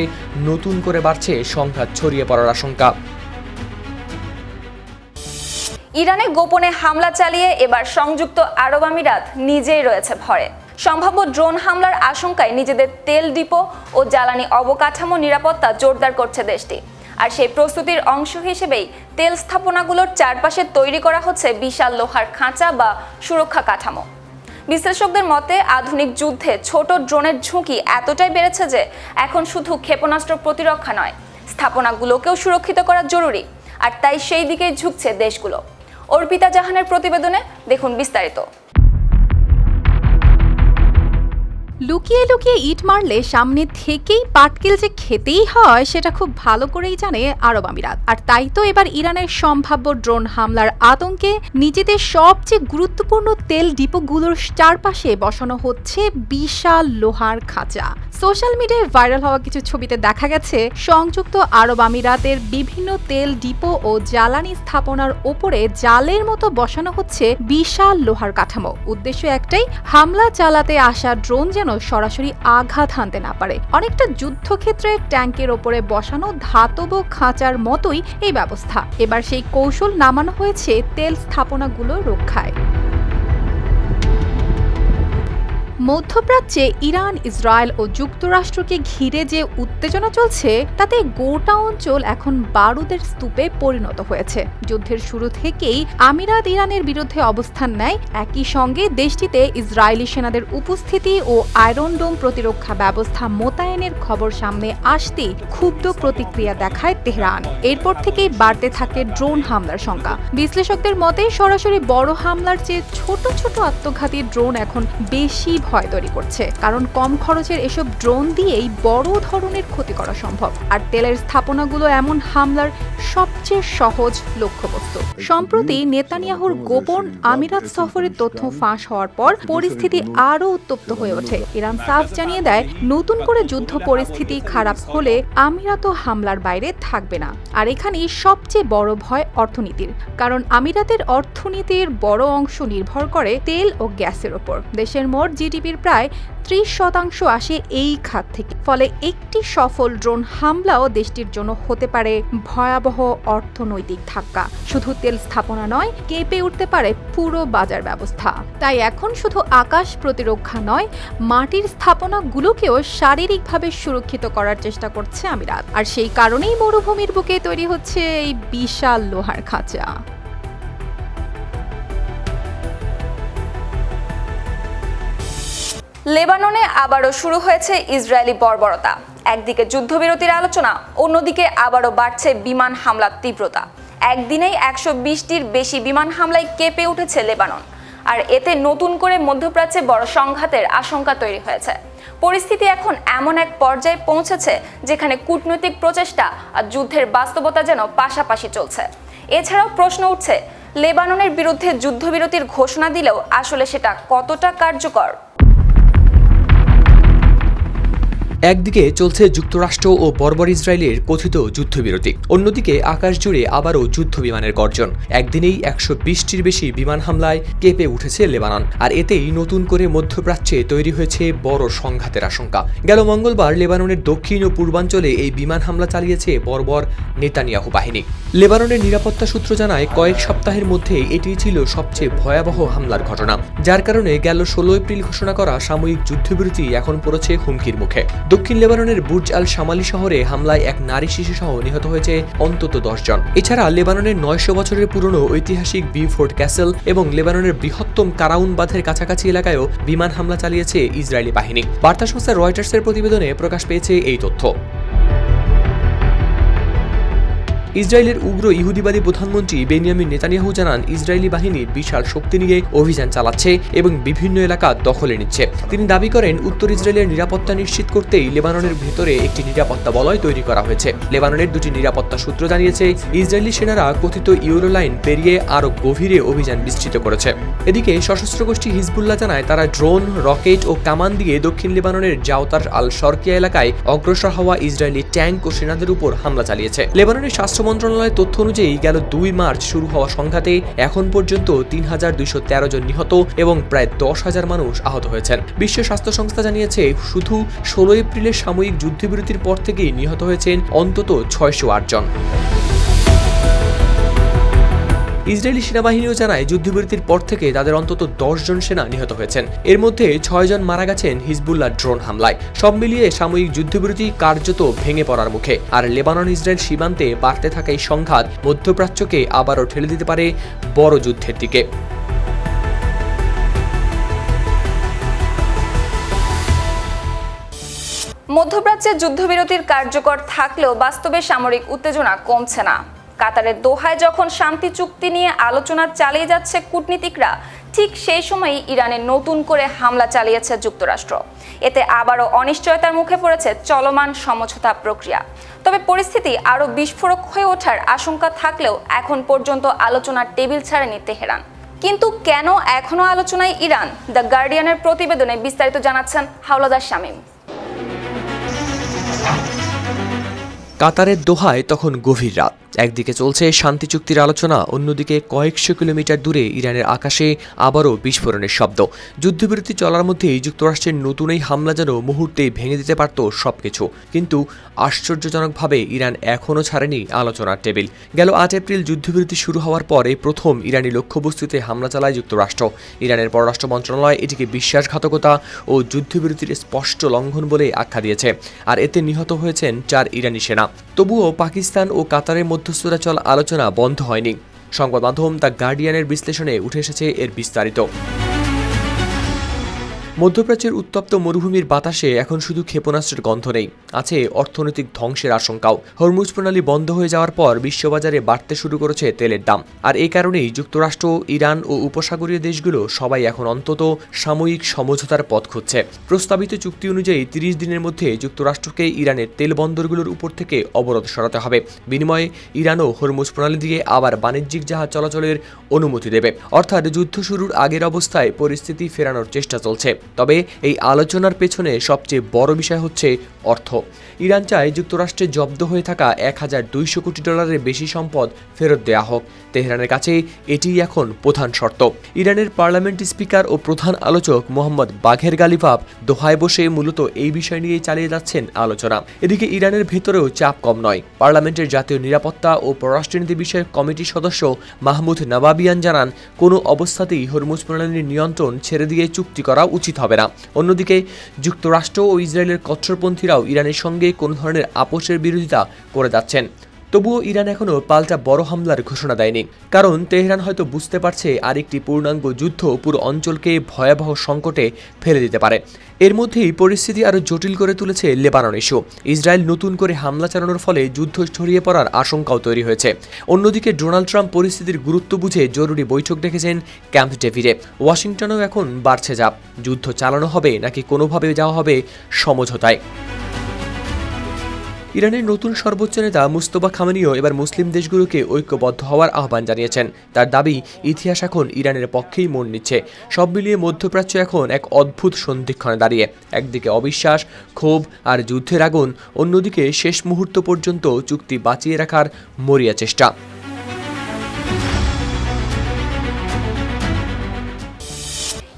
নতুন করে বাড়ছে সংঘাত ছড়িয়ে পড়ার আশঙ্কা। ইরানে গোপনে হামলা চালিয়ে এবার সংযুক্ত আরব আমিরাত নিজেই রয়েছে ভয়ে। সম্ভাব্য ড্রোন হামলার আশঙ্কায় নিজেদের তেল ডিপো ও জ্বালানি অবকাঠামো নিরাপত্তা জোরদার করছে দেশটি। আর সেই প্রস্তুতির অংশ হিসেবেই তেল স্থাপনাগুলোর চারপাশে তৈরি করা হচ্ছে বিশাল লোহার খাঁচা বা সুরক্ষা কাঠামো। বিশ্লেষকদের মতে আধুনিক যুদ্ধে ছোট ড্রোনের ঝুঁকি এতটাই বেড়েছে যে এখন শুধু ক্ষেপণাস্ত্র প্রতিরক্ষা নয়, স্থাপনাগুলোকেও সুরক্ষিত করা জরুরি। আর তাই সেই দিকেই ঝুঁকছে দেশগুলো। অর্পিতা জাহানের প্রতিবেদনে দেখুন বিস্তারিত। লুকিয়ে লুকিয়ে ইট মারলে সামনে থেকেই পাটকেল যে খেতেই হয় সেটা খুব ভালো করেই জানে আরব আমিরাত। আর তাই তো এবার ইরানের সম্ভাব্য ড্রোন হামলার আতঙ্কে নিজেদের সবচেয়ে গুরুত্বপূর্ণ তেল ডিপোগুলোর চারপাশে বসানো হচ্ছে বিশাল লোহার খাঁচা। সোশ্যাল মিডিয়ায় ভাইরাল হওয়া কিছু ছবিতে দেখা গেছে সংযুক্ত আরব আমিরাতের বিভিন্ন তেল ডিপো ও জ্বালানি স্থাপনার ওপরে জালের মতো বসানো হচ্ছে বিশাল লোহার কাঠামো। উদ্দেশ্য একটাই, হামলা চালাতে আসা ড্রোন যেন সরাসরি আঘাত হানতে না পারে। অনেকটা যুদ্ধক্ষেত্রে ট্যাঙ্কের ওপরে বসানো ধাতব খাঁচার মতোই এই ব্যবস্থা। এবার সেই কৌশল নামানো হয়েছে তেল স্থাপনাগুলো রক্ষায়। মধ্যপ্রাচ্যে ইরান, ইসরায়েল ও যুক্তরাষ্ট্রকে ঘিরে যে উত্তেজনা চলছে তাতে গোটা অঞ্চল এখন বারুদের স্তূপে পরিণত হয়েছে। যুদ্ধের শুরু থেকেই আমিরাত ইরানের বিরুদ্ধে অবস্থান নেয়। একই সঙ্গে দেশটিতে ইসরায়েলি সেনাদের উপস্থিতি ও আয়রন ডোম প্রতিরক্ষা ব্যবস্থা মোতায়েনের খবর সামনে আসতেই ক্ষুব্ধ প্রতিক্রিয়া দেখায় তেহরান। এরপর থেকেই বাড়তে থাকে ড্রোন হামলার সংখ্যা। বিশ্লেষকদের মতে সরাসরি বড় হামলার চেয়ে ছোট ছোট আত্মঘাতী ড্রোন এখন বেশি ভয় তৈরি করছে, কারণ কম খরচের এসব ড্রোন দিয়েই বড় ধরনের ক্ষতি করা সম্ভব। আর তেলের স্থাপনাগুলো এমন হামলার সবচেয়ে সহজ লক্ষ্যবস্তু। সম্প্রতি নেতানিয়াহুর গোপন আমিরাত সফরের তথ্য ফাঁস হওয়ার পর পরিস্থিতি আরও উত্তপ্ত হয়ে ওঠে। ইরান সাফ জানিয়ে দেয়, নতুন করে যুদ্ধ পরিস্থিতি খারাপ হলে আমিরাতও হামলার বাইরে থাকবে না। আর এখানেই সবচেয়ে বড় ভয় অর্থনীতির, কারণ আমিরাতের অর্থনীতির বড় অংশ নির্ভর করে তেল ও গ্যাসের ওপর। দেশের মোট জিডিপির প্রায় 30% আসে এই খাত থেকে। ফলে একটি সফল ড্রোন হামলাও দেশটির জন্য হতে পারে ভয়াবহ অর্থনৈতিক ধাক্কা। শুধু তেল স্থাপনা নয়, কেঁপে উঠতে পারে পুরো বাজার ব্যবস্থা। তাই এখন শুধু আকাশ প্রতিরক্ষা নয়, মাটির স্থাপনাগুলোকেও শারীরিকভাবে সুরক্ষিত করার চেষ্টা করছে আমিরাত। আর সেই কারণেই মরুভূমির বুকে তৈরি হচ্ছে এই বিশাল লোহার খাঁচা। লেবাননে আবারও শুরু হয়েছে ইসরায়েলি বর্বরতা। একদিকে যুদ্ধবিরতির আলোচনা, অন্যদিকে আবারও বাড়ছে বিমান হামলার তীব্রতা। একদিনেই 120টির বেশি বিমান হামলায় কেঁপে উঠেছে লেবানন। আর এতে নতুন করে মধ্যপ্রাচ্যে বড় সংঘাতের আশঙ্কা তৈরি হয়েছে। পরিস্থিতি এখন এমন এক পর্যায়ে পৌঁছেছে যেখানে কূটনৈতিক প্রচেষ্টা আর যুদ্ধের বাস্তবতা যেন পাশাপাশি চলছে। এছাড়াও প্রশ্ন উঠছে, লেবাননের বিরুদ্ধে যুদ্ধবিরতির ঘোষণা দিলেও আসলে সেটা কতটা কার্যকর? একদিকে চলছে যুক্তরাষ্ট্র ও বর্বর ইসরায়েলের কথিত যুদ্ধবিরতি, অন্যদিকে আকাশ জুড়ে আবারও যুদ্ধ বিমানের গর্জন। একদিনেই 120টির বেশি বিমান হামলায় কেঁপে উঠেছে লেবানন। আর এতেই নতুন করে মধ্যপ্রাচ্যে তৈরি হয়েছে বড় সংঘাতের আশঙ্কা। গেল মঙ্গলবার লেবাননের দক্ষিণ ও পূর্বাঞ্চলে এই বিমান হামলা চালিয়েছে বর্বর নেতানিয়াহু বাহিনী। লেবাননের নিরাপত্তা সূত্র জানায়, কয়েক সপ্তাহের মধ্যে এটি ছিল সবচেয়ে ভয়াবহ হামলার ঘটনা, যার কারণে গেল 16 এপ্রিল ঘোষণা করা সাময়িক যুদ্ধবিরতি এখন পড়েছে হুমকির মুখে। দক্ষিণ লেবাননের বুর্জ আল শামালি শহরে হামলায় এক নারী শিশু সহ নিহত হয়েছে অন্তত 10 জন। এছাড়া লেবাননের 900 বছরের পুরনো ঐতিহাসিক বিউফোর্ট ক্যাসেল এবং লেবাননের বৃহত্তম কারাউন বাঁধের কাছাকাছি এলাকায়ও বিমান হামলা চালিয়েছে ইসরায়েলি বাহিনী। বার্তা সংস্থা রয়টার্সের প্রতিবেদনে প্রকাশ পেয়েছে এই তথ্য। ইসরায়েলের উগ্র ইহুদিবাদী প্রধানমন্ত্রী বেনিয়ামিন নেতানিয়াহু জানান, ইসরায়েলি বাহিনী বিশাল শক্তি নিয়ে অভিযান চালাচ্ছে এবং বিভিন্ন এলাকা দখলে নিচ্ছে। তিনি দাবি করেন, উত্তর ইসরায়েলের নিরাপত্তা নিশ্চিত করতেই লেবাননের ভেতরে একটি নিরাপত্তা বলয় তৈরি করা হয়েছে। লেবাননের দুটি নিরাপত্তা সূত্র জানিয়েছে, ইসরায়েলি সেনারা কথিত ইউরো লাইন পেরিয়ে আরও গভীরে অভিযান বিস্তৃত করেছে। এদিকে সশস্ত্র গোষ্ঠী হিজবুল্লাহ জানায়, তারা ড্রোন, রকেট ও কামান দিয়ে দক্ষিণ লেবাননের জাওতার আল শর্কিয়া এলাকায় অগ্রসর হওয়া ইসরায়েলি ট্যাঙ্ক ও সেনাদের উপর হামলা চালিয়েছে। লেবাননের স্বাস্থ্য মন্ত্রণালয়ের তথ্য অনুযায়ী গেল 2 মার্চ শুরু হওয়া সংঘাতে এখন পর্যন্ত 3213 জন নিহত এবং প্রায় 10,000 মানুষ আহত হয়েছেন। বিশ্ব স্বাস্থ্য সংস্থা জানিয়েছে, শুধু 16 এপ্রিলের সাময়িক যুদ্ধবিরতির পর থেকেই নিহত হয়েছেন অন্তত 608 জন। ইসরায়েলি সেনাবাহিনীও জানায় যুদ্ধবিরতির পর থেকে তাদের অন্তত 10 জন সেনা নিহত হয়েছেন। এর মধ্যে 6 জন মারা গেছেন হিজবুল্লাহ ড্রোন হামলায়। সব মিলিয়ে সাময়িক যুদ্ধবিরতি কার্যত ভেঙে পড়ার মুখে। আর লেবানন ইসরায়েল সীমান্তে বাড়তে থাকা এই সংঘাত মধ্যপ্রাচ্যকে আবারও ঠেলে দিতে পারে বড় যুদ্ধের দিকে। মধ্যপ্রাচ্যে যুদ্ধবিরতির কার্যকর থাকলেও বাস্তবে সামরিক উত্তেজনা কমছে না। কাতারের দোহায় যখন শান্তি চুক্তি নিয়ে আলোচনা চালিয়ে যাচ্ছে কূটনীতিকরা, ঠিক সেই সময়ই ইরানে নতুন করে হামলা চালিয়েছে যুক্তরাষ্ট্র। এতে আবারও অনিশ্চয়তার মুখে পড়েছে চলমান সমঝোতা প্রক্রিয়া। তবে পরিস্থিতি আরও বিস্ফোরক হয়ে ওঠার আশঙ্কা থাকলেও এখন পর্যন্ত আলোচনার টেবিল ছাড়েনি তেহরান। কিন্তু কেন এখনও আলোচনায় ইরান? দ্য গার্ডিয়ানের প্রতিবেদনে বিস্তারিত জানাচ্ছেন হাওলাদার শামীম। কাতারের দোহায় তখন গভীর রাত। একদিকে চলছে শান্তি চুক্তির আলোচনা, অন্যদিকে কয়েকশো কিলোমিটার দূরে ইরানের আকাশে আবারও বিস্ফোরণের শব্দ। যুদ্ধবিরতি চলার মধ্যেই যুক্তরাষ্ট্রের নতুন এই হামলা যেন মুহূর্তেই ভেঙে দিতে পারত সবকিছু। কিন্তু আশ্চর্যজনকভাবে ইরান এখনও ছাড়েনি আলোচনার টেবিল। গেল 8 এপ্রিল যুদ্ধবিরতি শুরু হওয়ার পরে প্রথম ইরানি লক্ষ্যবস্তুতে হামলা চালায় যুক্তরাষ্ট্র। ইরানের পররাষ্ট্র মন্ত্রণালয় এটিকে বিশ্বাসঘাতকতা ও যুদ্ধবিরতির স্পষ্ট লঙ্ঘন বলে আখ্যা দিয়েছে। আর এতে নিহত হয়েছেন 4 ইরানি সেনা। তবুও পাকিস্তান ও কাতারের মধ্যস্থতা চলা আলোচনা বন্ধ হয়নি। সংবাদ মাধ্যম দ্য গার্ডিয়ানের বিশ্লেষণে উঠে এসেছে এর বিস্তারিত। মধ্যপ্রাচ্যের উত্তপ্ত মরুভূমির বাতাসে এখন শুধু ক্ষেপণাস্ত্রের গন্ধ নেই, আছে অর্থনৈতিক ধ্বংসের আশঙ্কাও। হরমুজ প্রণালী বন্ধ হয়ে যাওয়ার পর বিশ্ববাজারে বাড়তে শুরু করেছে তেলের দাম। আর এই কারণেই যুক্তরাষ্ট্র, ইরান ও উপসাগরীয় দেশগুলো সবাই এখন অন্তত সাময়িক সমঝোতার পথ খুঁজছে। প্রস্তাবিত চুক্তি অনুযায়ী 30 দিনের মধ্যে যুক্তরাষ্ট্রকে ইরানের তেল বন্দরগুলোর উপর থেকে অবরোধ সরাতে হবে। বিনিময়ে ইরানও হরমুজ প্রণালী দিয়ে আবার বাণিজ্যিক জাহাজ চলাচলের অনুমতি দেবে। অর্থাৎ যুদ্ধ শুরুর আগের অবস্থায় পরিস্থিতি ফেরানোর চেষ্টা চলছে। তবে এই আলোচনার পেছনে সবচেয়ে বড় বিষয় হচ্ছে অর্থ। ইরান চায় যুক্তরাষ্ট্রে জব্দ হয়ে থাকা $1200 কোটি বেশি সম্পদ ফেরত দেয়া হোক। তেহরানের কাছে এটিই এখন প্রধান শর্ত। ইরানের পার্লামেন্ট স্পিকার ও প্রধান আলোচক মোহাম্মদ বাঘের গালিভাব দোহায় বসে মূলত এই বিষয় নিয়েই চালিয়ে যাচ্ছেন আলোচনা। এদিকে ইরানের ভেতরেও চাপ কম নয়। পার্লামেন্টের জাতীয় নিরাপত্তা ও পররাষ্ট্রনীতি বিষয়ক কমিটির সদস্য মাহমুদ নবাবিয়ান জানান, কোনো অবস্থাতেই হরমুজ প্রণালীর নিয়ন্ত্রণ ছেড়ে দিয়ে চুক্তি করা উচিত হবে না। অন্যদিকে যুক্তরাষ্ট্র ও ইসরায়েলের কট্টরপন্থীরাও ইরানের সঙ্গে কোনো ধরনের আপোষের বিরোধিতা করে যাচ্ছেন। তবুও ইরান এখনও পাল্টা বড় হামলার ঘোষণা দেয়নি, কারণ তেহরান হয়তো বুঝতে পারছে আরেকটি পূর্ণাঙ্গ যুদ্ধ পুরো অঞ্চলকে ভয়াবহ সংকটে ফেলে দিতে পারে। এর মধ্যেই পরিস্থিতি আরও জটিল করে তুলেছে লেবানন ইস্যু। ইসরায়েল নতুন করে হামলা চালানোর ফলে যুদ্ধ ছড়িয়ে পড়ার আশঙ্কাও তৈরি হয়েছে। অন্যদিকে ডোনাল্ড ট্রাম্প পরিস্থিতির গুরুত্ব বুঝে জরুরি বৈঠক ডেকেছেন ক্যাম্প ডেভিডে। ওয়াশিংটনেও এখন বাড়ছে চাপ, যুদ্ধ চালানো হবে নাকি কোনোভাবে যাওয়া হবে সমঝোতায়। ইরানের নতুন সর্বোচ্চ নেতা মুস্তফা খামেনিও এবার মুসলিম দেশগুলোকে ঐক্যবদ্ধ হওয়ার আহ্বান জানিয়েছেন। তার দাবি, ইতিহাস এখন ইরানের পক্ষেই মন নিচ্ছে। সব মিলিয়ে মধ্যপ্রাচ্য এখন এক অদ্ভুত সন্ধিক্ষণে দাঁড়িয়ে। একদিকে অবিশ্বাস, ক্ষোভ আর যুদ্ধের আগুন, অন্যদিকে শেষ মুহূর্ত পর্যন্ত চুক্তি বাঁচিয়ে রাখার মরিয়া চেষ্টা।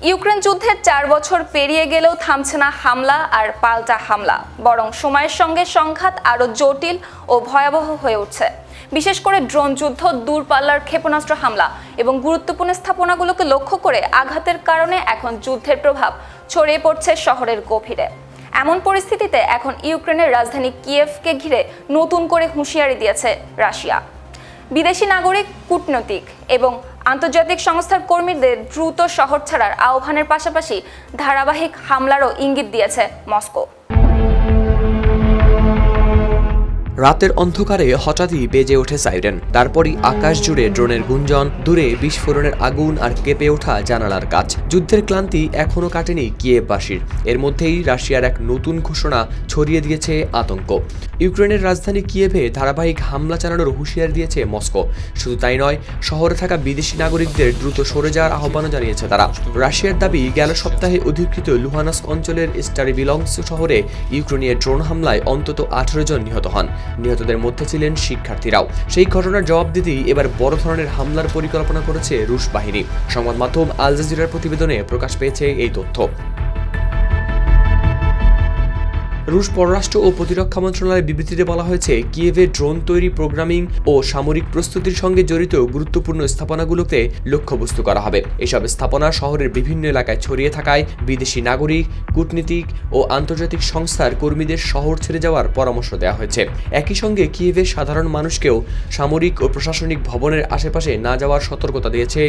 ইউক্রেন যুদ্ধের 4 বছর পেরিয়ে গেলেও থামছে না হামলা আর পাল্টা হামলা, বরং সময়ের সঙ্গে সংঘাত আরও জটিল ও ভয়াবহ হয়ে উঠছে। বিশেষ করে ড্রোন যুদ্ধ, দূরপাল্লার ক্ষেপণাস্ত্র হামলা এবং গুরুত্বপূর্ণ স্থাপনাগুলোকে লক্ষ্য করে আঘাতের কারণে এখন যুদ্ধের প্রভাব ছড়িয়ে পড়ছে শহরের গভীরে। এমন পরিস্থিতিতে এখন ইউক্রেনের রাজধানী কিয়েভকে ঘিরে নতুন করে হুঁশিয়ারি দিয়েছে রাশিয়া। বিদেশি নাগরিক, কূটনৈতিক এবং আন্তর্জাতিক সংস্থার কর্মীদের দ্রুত শহর ছাড়ার আহ্বানের পাশাপাশি ধারাবাহিক হামলারও ইঙ্গিত দিয়েছে মস্কো। রাতের অন্ধকারে হঠাৎই বেজে ওঠে সাইরেন, তারপরই আকাশ জুড়ে ড্রোনের গুঞ্জন, দূরে বিস্ফোরণের আগুন আর কেঁপে ওঠা জানালার কাচ। যুদ্ধের ক্লান্তি এখনও কাটেনি কিয়েভবাসীর। এর মধ্যেই রাশিয়ার এক নতুন ঘোষণা ছড়িয়ে দিয়েছে আতঙ্ক। ইউক্রেনের রাজধানী কিয়েভে ধারাবাহিক হামলা চালানোর হুঁশিয়ারি দিয়েছে মস্কো। শুধু তাই নয়, শহরে থাকা বিদেশি নাগরিকদের দ্রুত সরে যাওয়ার আহ্বানও জানিয়েছে তারা। রাশিয়ার দাবি, গেল সপ্তাহে অধিকৃত লুহানস্ক অঞ্চলের স্টারিবিলাংস শহরে ইউক্রেনীয় ড্রোন হামলায় অন্তত 18 জন নিহত হন। নিহতদের মধ্যে ছিলেন শিক্ষার্থীরাও। সেই ঘটনার জবাব দিতেই এবার বড় ধরনের হামলার পরিকল্পনা করেছে রুশ বাহিনী। সংবাদ মাধ্যম আল জাজিরার প্রতিবেদনে প্রকাশ পেয়েছে এই তথ্য। রুশ পররাষ্ট্র ও প্রতিরক্ষা মন্ত্রণালয়ের বিবৃতিতে বলা হয়েছে, কিয়েভে ড্রোন তৈরি, প্রোগ্রামিং ও সামরিক প্রস্তুতির সঙ্গে জড়িত গুরুত্বপূর্ণ স্থাপনাগুলোতে লক্ষ্যবস্তু করা হবে। এসব স্থাপনা শহরের বিভিন্ন এলাকায় ছড়িয়ে থাকায় বিদেশি নাগরিক, কূটনীতিক ও আন্তর্জাতিক সংস্থার কর্মীদের শহর ছেড়ে যাওয়ার পরামর্শ দেওয়া হয়েছে। একই সঙ্গে কিয়েভে সাধারণ মানুষকেও সামরিক ও প্রশাসনিক ভবনের আশেপাশে না যাওয়ার সতর্কতা দিয়েছে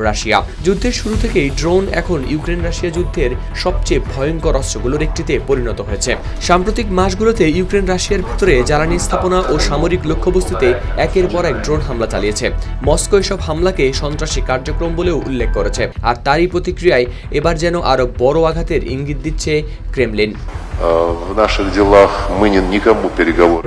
রাশিয়া। যুদ্ধের শুরু থেকেই ড্রোন এখন ইউক্রেন রাশিয়া যুদ্ধের সবচেয়ে ভয়ঙ্কর অস্ত্রগুলোর একটিতে পরিণত হয়েছে। সাম্প্রতিক মাসগুলোতে ইউক্রেন রাশিয়ার ভিতরে জ্বালানি স্থাপনা ও সামরিক লক্ষ্যবস্তুতে একের পর এক ড্রোন হামলা চালিয়েছে। মস্কো এসব হামলাকে সন্ত্রাসী কার্যক্রম বলেও উল্লেখ করেছে। আর তারই প্রতিক্রিয়ায় এবার যেন আরো বড় আঘাতের ইঙ্গিত দিচ্ছে ক্রেমলিন।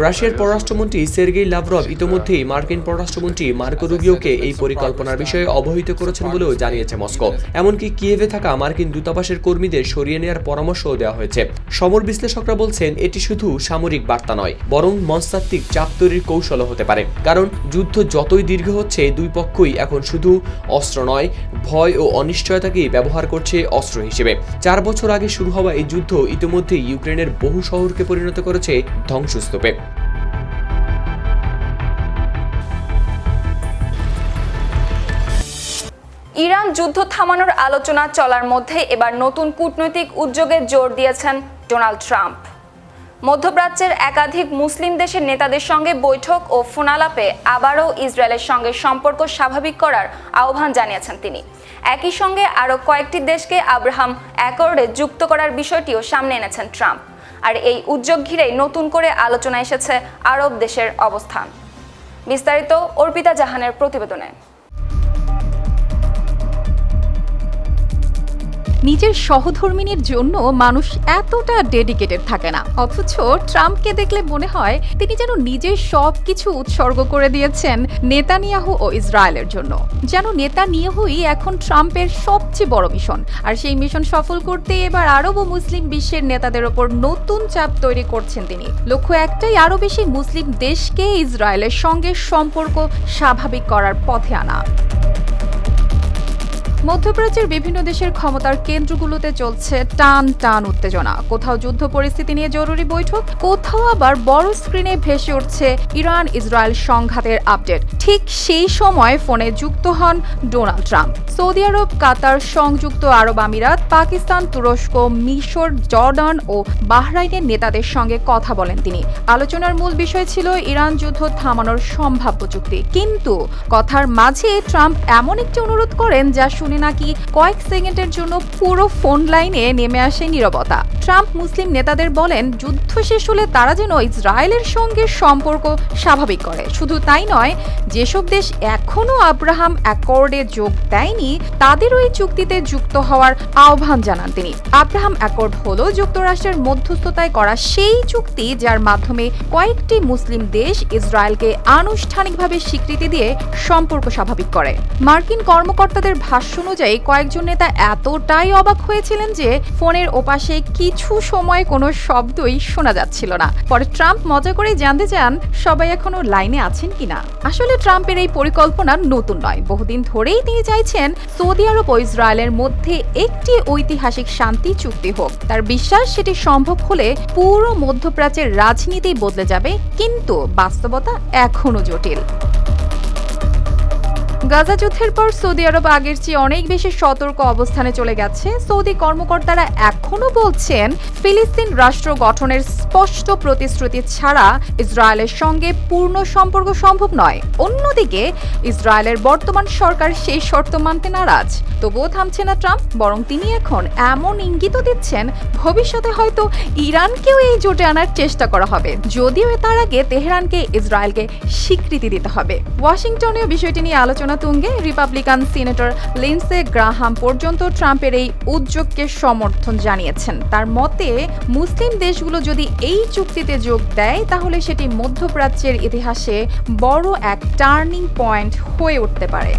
রাশিয়ার পররাষ্ট্রমন্ত্রী সের্গেই লাভরভ ইতোমধ্যেই মার্কিন পররাষ্ট্রমন্ত্রী মার্কো রুবিওকে এই পরিকল্পনার বিষয়ে অবহিত করেছেন বলেও জানিয়েছে মস্কো। এমনকি কিয়েভে থাকা মার্কিন দূতাবাসের কর্মীদের সরিয়ে নেওয়ার পরামর্শও দেওয়া হয়েছে। সমর বিশ্লেষকরা বলছেন, এটি শুধু সামরিক বার্তা নয়, বরং মনস্তাত্ত্বিক চাপ তৈরির কৌশলও হতে পারে। কারণ যুদ্ধ যতই দীর্ঘ হচ্ছে, দুই পক্ষই এখন শুধু অস্ত্র নয়, ভয় ও অনিশ্চয়তাকেই ব্যবহার করছে অস্ত্র হিসেবে। 4 বছর আগে শুরু হওয়া এই যুদ্ধ ইতিমধ্যেই ইউক্রেনের বহু শহরকে পরিণত করেছে ধ্বংসস্তূপে। ইরান যুদ্ধ থামানোর আলোচনা চলার মধ্যে এবার নতুন কূটনৈতিক উদ্যোগে জোর দিয়েছেন ডোনাল্ড ট্রাম্প। মধ্যপ্রাচ্যের একাধিক মুসলিম দেশের নেতাদের সঙ্গে বৈঠক ও ফোনালাপে আবারও ইসরায়েলের সঙ্গে সম্পর্ক স্বাভাবিক করার আহ্বান জানিয়েছেন তিনি। একই সঙ্গে আরও কয়েকটি দেশকে আব্রাহাম অ্যাকর্ডে যুক্ত করার বিষয়টিও সামনে এনেছেন ট্রাম্প। আর এই উদ্যোগ ঘিরেই নতুন করে আলোচনা এসেছে আরব দেশের অবস্থান। বিস্তারিত অর্পিতা জাহানের প্রতিবেদনে। নিজের সহধর্মিনীর জন্য মানুষ এতটা ডেডিকেটেড থাকে না, অথচ ট্রাম্পকে দেখলে মনে হয় তিনি যেন নিজের সবকিছু উৎসর্গ করে দিয়েছেন নেতানিয়াহু ও ইসরায়েলের জন্য। যেন নেতানিয়াহুই এখন ট্রাম্পের সবচেয়ে বড় মিশন। আর সেই মিশন সফল করতে এবার আরব ও মুসলিম বিশ্বের নেতাদের ওপর নতুন চাপ তৈরি করছেন তিনি। লক্ষ্য একটাই, আরো বেশি মুসলিম দেশকে ইসরায়েলের সঙ্গে সম্পর্ক স্বাভাবিক করার পথে আনা। মধ্যপ্রাচ্যের বিভিন্ন দেশের ক্ষমতার কেন্দ্রগুলোতে চলছে টান টান উত্তেজনা। কোথাও যুদ্ধ পরিস্থিতি নিয়ে জরুরি বৈঠক, কোথাও আবার বড় স্ক্রিনে ভেসে উঠছে ইরান ইসরায়েল সংঘাতের আপডেট। ঠিক সেই সময় ফোনে যুক্ত হন ডোনাল্ড ট্রাম্প। সৌদি আরব, কাতার, সংযুক্ত আরব আমিরাত, পাকিস্তান, তুরস্ক, মিশর, জর্ডান ও বাহরাইনের নেতাদের সঙ্গে কথা বলেন তিনি। আলোচনার মূল বিষয় ছিল ইরান যুদ্ধ থামানোর সম্ভাব্য চুক্তি। কিন্তু কথার মাঝে ট্রাম্প এমন একটি অনুরোধ করেন যা শুনে নাকি কয়েক সেকেন্ডের জন্য পুরো ফোন লাইনে নেমে আসে নীরবতা। ট্রাম্প মুসলিম নেতাদের বলেন, যুদ্ধ শেষ হলে তারা যেন ইসরায়েলের সঙ্গে সম্পর্ক স্বাভাবিক করে। শুধু তাই নয়, যেসব দেশ এখনো আব্রাহাম অ্যাকর্ডে যোগ দেয়নি তাদেরও এই চুক্তিতে যুক্ত হওয়ার আহ্বান জানান তিনি। আব্রাহাম অ্যাকর্ড হলো যুক্তরাষ্ট্রের মধ্যস্থতায় করা সেই চুক্তি যার মাধ্যমে কয়েকটি মুসলিম দেশ ইসরায়েলকে আনুষ্ঠানিকভাবে স্বীকৃতি দিয়ে সম্পর্ক স্বাভাবিক করে। মার্কিন কর্মকর্তাদের ভাষ্য অনুযায়ী কয়েকজন নেতা এতটাই অবাক হয়েছিলেন যে ফোনের ওপাশে কিছু সময় কোনো শব্দই শোনা যাচ্ছিল না। পরে ট্রাম্প মজা করে জানতে চান সবাই এখনো লাইনে আছেন কিনা। আসলে ট্রাম্পের এই পরিকল্পনা নতুন নয়, বহুদিন ধরেই তিনি চাইছেন সৌদি আরব ও ইসরায়েলের মধ্যে একটি ঐতিহাসিক শান্তি চুক্তি হোক। তার বিশ্বাস সেটি সম্ভব হলে পুরো মধ্যপ্রাচ্যের রাজনীতি বদলে যাবে, কিন্তু বাস্তবতা এখনো জটিল। গাজা যুদ্ধের পর সৌদি আরব আগের চেয়ে অনেক বেশি সতর্ক অবস্থানে চলে গেছে। সৌদি কর্মকর্তারা এখনো বলছেন ফিলিস্তিন রাষ্ট্র গঠনের স্পষ্ট প্রতিশ্রুতি ছাড়া ইসরায়েলের সঙ্গে পূর্ণ সম্পর্ক সম্ভব নয়। অন্যদিকে ইসরায়েলের বর্তমান সরকার সেই শর্ত মানতে নারাজ। তবুও থামছে না ট্রাম্প, বরং তিনি এখন এমন ইঙ্গিতও দিচ্ছেন ভবিষ্যতে হয়তো ইরানকেও এই জোটে আনার চেষ্টা করা হবে, যদিও তার আগে তেহরানকে ইসরায়েলকে স্বীকৃতি দিতে হবে। ওয়াশিংটনেও বিষয়টি নিয়ে আলোচনা তুঙ্গে। রিপাবলিকান সিনেটর লিন্ডসে গ্রাহাম পর্যন্ত ট্রাম্পের এই উদ্যোগকে সমর্থন জানিয়েছেন। তার মতে, মুসলিম দেশগুলো যদি এই চুক্তিতে যোগ দেয় তাহলে সেটি মধ্যপ্রাচ্যের ইতিহাসে বড় এক টার্নিং পয়েন্ট হয়ে উঠতে পারে।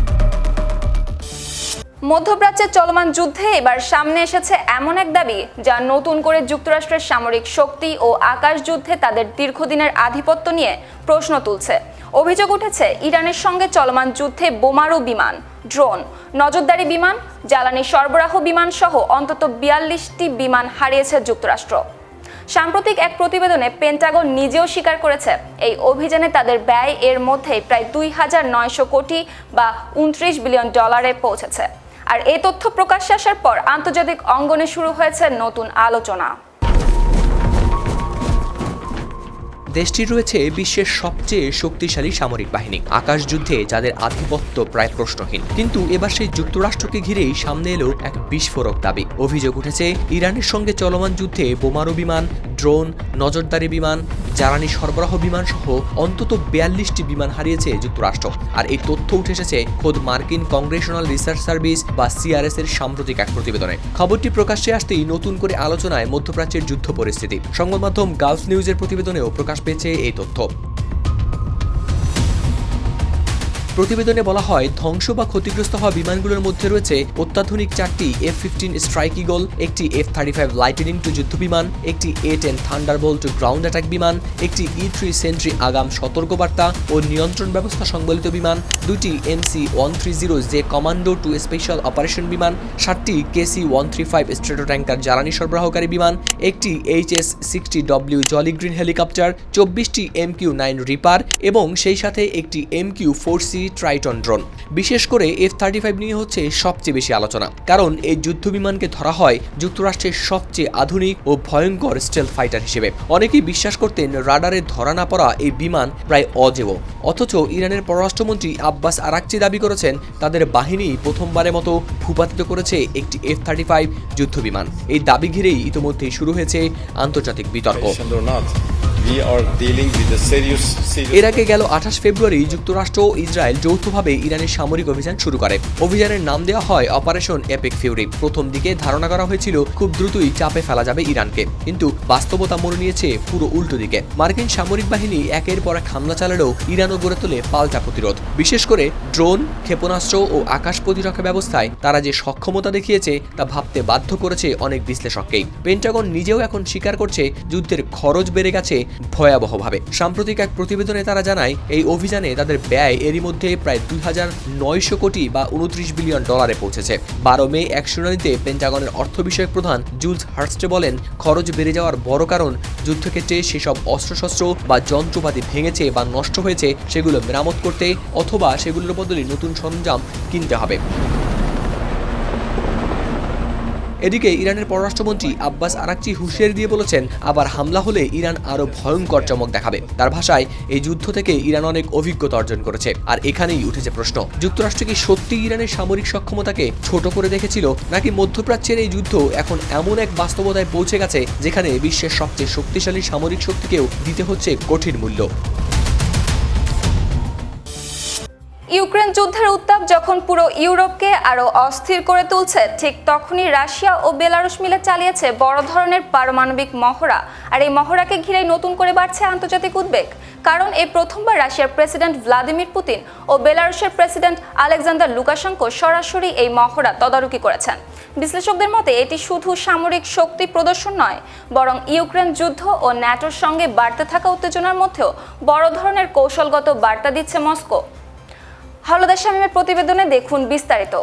মধ্যপ্রাচ্যের চলমান যুদ্ধে এবার সামনে এসেছে এমন এক দাবি যা নতুন করে যুক্তরাষ্ট্রের সামরিক শক্তি ও আকাশ যুদ্ধে তাদের দীর্ঘদিনের আধিপত্য নিয়ে প্রশ্ন তুলছে। অভিযোগ উঠেছে ইরানের সঙ্গে চলমান যুদ্ধে বোমারু বিমান, ড্রোন, নজরদারি বিমান, জ্বালানি সরবরাহ বিমান সহ অন্তত 42টি বিমান হারিয়েছে যুক্তরাষ্ট্র। সাম্প্রতিক এক প্রতিবেদনে পেন্টাগন নিজেও স্বীকার করেছে এই অভিযানে তাদের ব্যয় এর মধ্যেই প্রায় 2,900 কোটি বা $29 বিলিয়ন পৌঁছেছে। আর এই তথ্য প্রকাশ্যে আসার পর আন্তর্জাতিক অঙ্গনে শুরু হয়েছে নতুন আলোচনা। দেশটির রয়েছে বিশ্বের সবচেয়ে শক্তিশালী সামরিক বাহিনী, আকাশ যুদ্ধে যাদের আধিপত্য প্রায় প্রশ্নহীন। কিন্তু এবার সেই যুক্তরাষ্ট্রকে ঘিরেই সামনে এলো এক বিস্ফোরক দাবি। অভিযোগ উঠেছে ইরানের সঙ্গে চলমান যুদ্ধে বোমারু বিমান, ড্রোন, নজরদারি বিমান, জ্বালানি সরবরাহ বিমান সহ অন্তত 42টি বিমান হারিয়েছে যুক্তরাষ্ট্র। আর এই তথ্য উঠে এসেছে খোদ মার্কিন কংগ্রেশনাল রিসার্চ সার্ভিস বা সিআরএস এর সাম্প্রতিক এক প্রতিবেদনে। খবরটি প্রকাশ্যে আসতেই নতুন করে আলোচনায় মধ্যপ্রাচ্যের যুদ্ধ পরিস্থিতি। সংবাদ মাধ্যম গালফ নিউজের প্রতিবেদনেও প্রকাশ পেয়েছে এই তথ্য। প্রতিবেদনে বলা হয়, ধ্বংস বা ক্ষতিগ্রস্ত হওয়া বিমানগুলোর মধ্যে রয়েছে অত্যাধুনিক 4টি F-15 স্ট্রাইক ঈগল, একটি F-35 লাইটনিং টু যুদ্ধ বিমান, একটি A-10 থান্ডারবোল্ট গ্রাউন্ড অ্যাটাক বিমান, একটি E-3 সেন্ট্রি আগাম সতর্কবার্তা ও নিয়ন্ত্রণ ব্যবস্থা সংবলিত বিমান, 2টি MC-130J commando two special operation বিমান, 7টি KC-135 স্ট্রেটো ট্যাঙ্কার জ্বালানি সরবরাহকারী বিমান, একটি HS-60W জলি গ্রিন হেলিকপ্টার, 24টি MQ-9 রিপার এবং সেই সাথে একটি MQ-4C ট্রাইটন ড্রোন। বিশেষ করে F-35 নিয়ে হচ্ছে সবচেয়ে বেশি আলোচনা, কারণ এই যুদ্ধ বিমানকে ধরা হয় যুক্তরাষ্ট্রের সবচেয়ে আধুনিক ও ভয়ঙ্কর স্টেলথ ফাইটার হিসেবে। অনেকেই বিশ্বাস করতেন রাডারে ধরা না পড়া এই বিমান প্রায় অজেয়। অথচ ইরানের পররাষ্ট্রমন্ত্রী আব্বাস আরাকচি দাবি করেছেন তাদের বাহিনী প্রথমবারের মতো ভূপাতিত করেছে একটি F-35 যুদ্ধ বিমান। এই দাবি ঘিরেই ইতিমধ্যেই শুরু হয়েছে আন্তর্জাতিক বিতর্ক। এর আগে গেল 28 ফেব্রুয়ারি যুক্তরাষ্ট্র ও ইসরায়েল যৌথভাবে ইরানের সামরিক অভিযান শুরু করে। অভিযানের নাম দেওয়া হয় অপারেশন এপিক ফিউরি। প্রথম দিকে ধারণা করা হয়েছিল খুব দ্রুতই চাপে ফেলা যাবে ইরানকে, কিন্তু বাস্তবতা মোড় নিয়েছে পুরো উল্টো দিকে। মার্কিন সামরিক বাহিনী একের পর এক হামলা চালালেও ইরানও গড়ে তোলে পাল্টা প্রতিরোধ। বিশেষ করে ড্রোন, ক্ষেপণাস্ত্র ও আকাশ প্রতিরক্ষা ব্যবস্থায় তারা যে সক্ষমতা দেখিয়েছে তা ভাবতে বাধ্য করেছে অনেক বিশ্লেষককেই। পেন্টাগন নিজেও এখন স্বীকার করছে যুদ্ধের খরচ বেড়ে গেছে ভয়াবহভাবে। সাম্প্রতিক এক প্রতিবেদনে তারা জানায় এই অভিযানে তাদের ব্যয় এরই মধ্যে প্রায় 2,900 কোটি বা $29 বিলিয়ন পৌঁছেছে। 12 মে এক শুনানিতে পেন্টাগনের অর্থ বিষয়ক প্রধান জুলস হার্স্টে বলেন, খরচ বেড়ে যাওয়ার বড় কারণ যুদ্ধক্ষেত্রে সেসব অস্ত্রশস্ত্র বা যন্ত্রপাতি ভেঙেছে বা নষ্ট হয়েছে সেগুলো মেরামত করতে অথবা সেগুলোর বদলে নতুন সরঞ্জাম কিনতে হবে। এদিকে ইরানের পররাষ্ট্রমন্ত্রী আব্বাস আরাকচি হুঁশিয়ারি দিয়ে বলেছেন, আবার হামলা হলে ইরান আরো ভয়ঙ্কর চমক দেখাবে। তার ভাষায়, এই যুদ্ধ থেকে ইরান অনেক অভিজ্ঞতা অর্জন করেছে। আর এখানেই উঠেছে প্রশ্ন, যুক্তরাষ্ট্র কি সত্যি ইরানের সামরিক সক্ষমতাকে ছোট করে দেখেছিল, নাকি মধ্যপ্রাচ্যের এই যুদ্ধ এখন এমন এক বাস্তবতায় পৌঁছে গেছে যেখানে বিশ্বের সবচেয়ে শক্তিশালী সামরিক শক্তিকেও দিতে হচ্ছে কঠিন মূল্য। ইউক্রেন যুদ্ধের উত্তাপ যখন পুরো ইউরোপকে আরো অস্থির করে তুলছে, ঠিক তখনই রাশিয়া ও বেলারুশ মিলে চালিয়েছে বড় ধরনের পারমাণবিক মহড়া। আর এই মহড়াকে ঘিরেই নতুন করে বাড়ছে আন্তর্জাতিক উদ্বেগ। কারণ এই প্রথমবার রাশিয়ার প্রেসিডেন্ট ভ্লাদিমির পুতিন ও বেলারুশের প্রেসিডেন্ট আলেকজান্ডার লুকাশেঙ্কো সরাসরি এই মহড়া তদারকি করেছেন। বিশ্লেষকদের মতে এটি শুধু সামরিক শক্তি প্রদর্শন নয়, বরং ইউক্রেন যুদ্ধ ও ন্যাটোর সঙ্গে বাড়তে থাকা উত্তেজনার মধ্যেও বড় ধরনের কৌশলগত বার্তা দিচ্ছে মস্কো। হাওলাদার শামীমের প্রতিবেদনে দেখুন বিস্তারিত।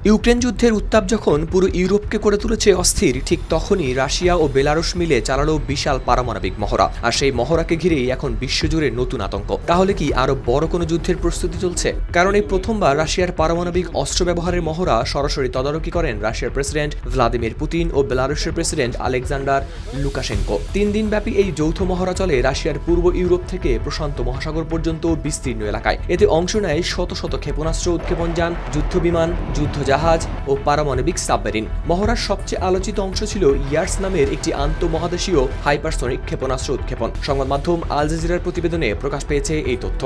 ইউক্রেন যুদ্ধের উত্তাপ যখন পুরো ইউরোপকে করে তুলেছে অস্থির, ঠিক তখনই রাশিয়া ও বেলারুশ মিলে চালালো বিশাল পারমাণবিক মহড়া। আর সেই মহড়াকে ঘিরেই এখন বিশ্বজুড়ে নতুন আতঙ্ক। তাহলে কি আরো বড় কোনো যুদ্ধের প্রস্তুতি চলছে? কারণ এই প্রথমবার রাশিয়ার পারমাণবিক অস্ত্র ব্যবহারের মহড়া সরাসরি তদারকি করেন রাশিয়ার প্রেসিডেন্ট ভ্লাদিমির পুতিন ও বেলারুশের প্রেসিডেন্ট আলেকজান্ডার লুকাশেঙ্কো। 3 দিন ব্যাপী এই যৌথ মহড়া চলে রাশিয়ার পূর্ব ইউরোপ থেকে প্রশান্ত মহাসাগর পর্যন্ত বিস্তীর্ণ এলাকায়। এতে অংশ নেয় শত শত ক্ষেপণাস্ত্র উৎক্ষেপণ যান, যুদ্ধ বিমান, যুদ্ধজাহাজ ও পারমাণবিক সাবমেরিন। মহড়ার সবচেয়ে আলোচিত অংশ ছিল ইয়ার্স নামের একটি আন্তঃমহাদেশীয় হাইপারসনিক ক্ষেপণাস্ত্র উৎক্ষেপণ। সংবাদ মাধ্যম আল জাজিরার প্রতিবেদনে প্রকাশ পেয়েছে এই তথ্য।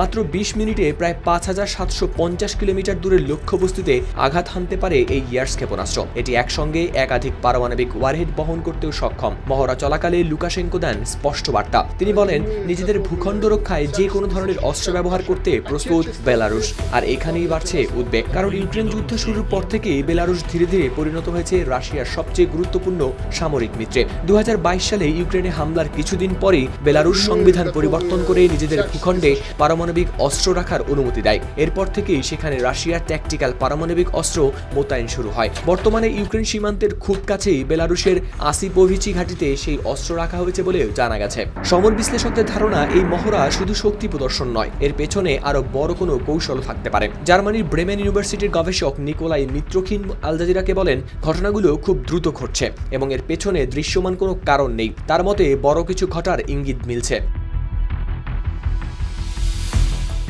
মাত্র 20 মিনিটে প্রায় 5,750 কিলোমিটার দূরের লক্ষ্যবস্তুতে আঘাত হানতে পারে এই ইয়ার্স ক্ষেপণাস্ত্র। এটি একসঙ্গে একাধিক পারমাণবিক ওয়ারহেড বহন করতেও সক্ষম। মহড়া চলাকালে লুকাশেঙ্কো দেন স্পষ্ট বার্তা। তিনি বলেন, নিজেদের ভূখণ্ড রক্ষায় যে কোনো ধরনের অস্ত্র ব্যবহার করতে প্রস্তুত বেলারুশ। আর এখানেই বাড়ছে উদ্বেগ, কারণ ইউক্রেন যুদ্ধ শুরুর পর থেকেই বেলারুশ ধীরে ধীরে পরিণত হয়েছে রাশিয়ার সবচেয়ে গুরুত্বপূর্ণ সামরিক মিত্রে। 2022 সালে ইউক্রেনে হামলার কিছুদিন পরেই বেলারুশ সংবিধান পরিবর্তন করে নিজেদের ভূখণ্ডে পারমাণবিক পারমাণবিক অস্ত্র রাখার অনুমতি দেয়। এরপর থেকেই সেখানে রাশিয়ার ট্যাকটিক্যাল পারমাণবিক অস্ত্র মোতায়েন শুরু হয়। বর্তমানে ইউক্রেন সীমান্তের খুব কাছেই বেলারুশের আসিপোভিচি ঘাঁটিতে সেই অস্ত্র রাখা হয়েছে বলেও জানা গেছে। সমর বিশ্লেষকদের ধারণা, এই মহড়া শুধু শক্তি প্রদর্শন নয়, এর পেছনে আরো বড় কোনো কৌশল থাকতে পারে। জার্মানির ব্রেমেন ইউনিভার্সিটির গবেষক নিকোলাই মিত্রকিন আল জাজিরাকে বলেন, ঘটনাগুলো খুব দ্রুত ঘটছে এবং এর পেছনে দৃশ্যমান কোনো কারণ নেই। তার মতে বড় কিছু ঘটার ইঙ্গিত মিলছে।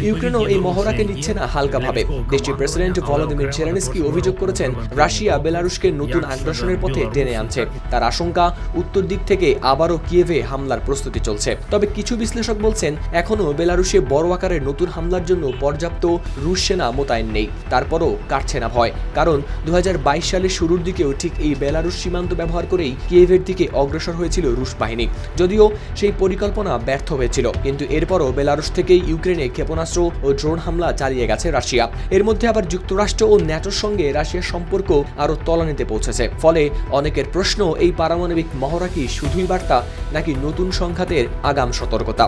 ইউক্রেনও এই মহড়াকে নিচ্ছে না হালকাভাবে। দেশটির প্রেসিডেন্ট ভলোদিমির জেলেনস্কি অভিযোগ করেছেন, রাশিয়া বেলারুশকে নতুন আগ্রাসনের পথে টেনে আনছে। তার আশঙ্কা, উত্তর দিক থেকে আবারও কিয়েভে হামলার প্রস্তুতি চলছে। তবে কিছু বিশ্লেষক বলছেন, এখনও বেলারুশে বড় আকারের নতুন হামলার জন্য পর্যাপ্ত রুশ সেনা মোতায়েন নেই। তারপরও কাটছে না ভয়, কারণ 2022 সালের শুরুর দিকেও ঠিক এই বেলারুশ সীমান্ত ব্যবহার করেই কিয়েভের দিকে অগ্রসর হয়েছিল রুশ বাহিনী। যদিও সেই পরিকল্পনা ব্যর্থ হয়েছিল, কিন্তু এরপরও বেলারুশ থেকেই ইউক্রেনে ক্ষেপণাস্ত্র ও ড্রোন হামলা চালিয়ে গেছে রাশিয়া। এর মধ্যে আবার যুক্তরাষ্ট্র ও ন্যাটোর সঙ্গে রাশিয়ার সম্পর্ক আরও তলানিতে পৌঁছেছে। ফলে অনেকের প্রশ্ন, এই পারমাণবিক মহড়া কি শুধুই বার্তা, নাকি নতুন সংঘাতের আগাম সতর্কতা?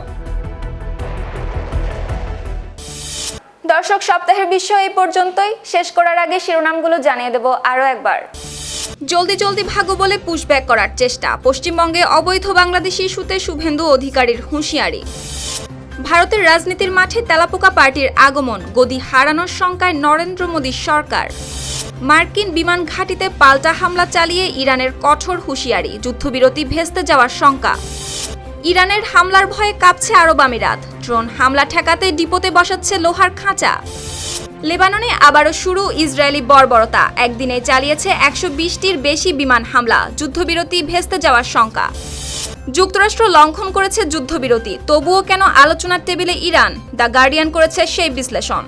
দর্শক, সপ্তাহের বিষয় এই পর্যন্তই। শেষ করার আগে শিরোনামগুলো জানিয়ে দেব আরও একবার। জলদি জলদি ভাগো বলে পুশব্যাক করার চেষ্টা, পশ্চিমবঙ্গে অবৈধ বাংলাদেশি ইস্যুতে শুভেন্দু অধিকারীর হুঁশিয়ারি। ভারতের রাজনীতির মাঠে তেলাপোকা পার্টির আগমন, গদি হারানোর শঙ্কায় নরেন্দ্র মোদীর সরকার। মার্কিন বিমান ঘাঁটিতে পাল্টা হামলা চালিয়ে ইরানের কঠোর হুঁশিয়ারি, যুদ্ধবিরতি ভেস্তে যাওয়ার শঙ্কা। ইরানের হামলার ভয়ে কাঁপছে আরব আমিরাত, ড্রোন হামলা ঠেকাতে ডিপোতে বসাচ্ছে লোহার খাঁচা। লেবাননে আবারও শুরু ইসরায়েলি বর্বরতা, একদিনে চালিয়েছে 120টির বেশি বিমান হামলা, যুদ্ধবিরতি ভেস্তে যাওয়ার শঙ্কা। যুক্তরাষ্ট্র লঙ্ঘন করেছে যুদ্ধবিরতি, তবুও কেন আলোচনার টেবিলে ইরান? দ্য গার্ডিয়ান করেছে সেই বিশ্লেষণ।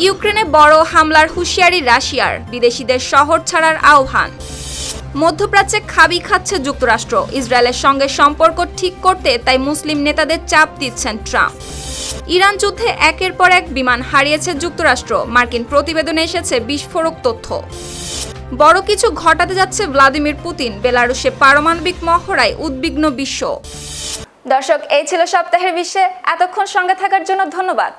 ইউক্রেনে বড় হামলার হুঁশিয়ারি রাশিয়ার, বিদেশিদের শহর ছাড়ার আহ্বান। মধ্যপ্রাচ্যে খাবি খাচ্ছে যুক্তরাষ্ট্র, ইসরায়েলের সঙ্গে সম্পর্ক ঠিক করতে তাই মুসলিম নেতাদের চাপ দিচ্ছেন ট্রাম্প। ইরান যুদ্ধে একের পর এক বিমান হারিয়েছে যুক্তরাষ্ট্র, মার্কিন প্রতিবেদনে এসেছে বিস্ফোরক তথ্য। বড় কিছু ঘটাতে যাচ্ছে ভ্লাদিমির পুতিন, বেলারুশে পারমাণবিক মহড়ায় উদ্বিগ্ন বিশ্ব। দর্শক, এই ছিল সপ্তাহের বিশ্বে। এতক্ষণ সঙ্গে থাকার জন্য ধন্যবাদ।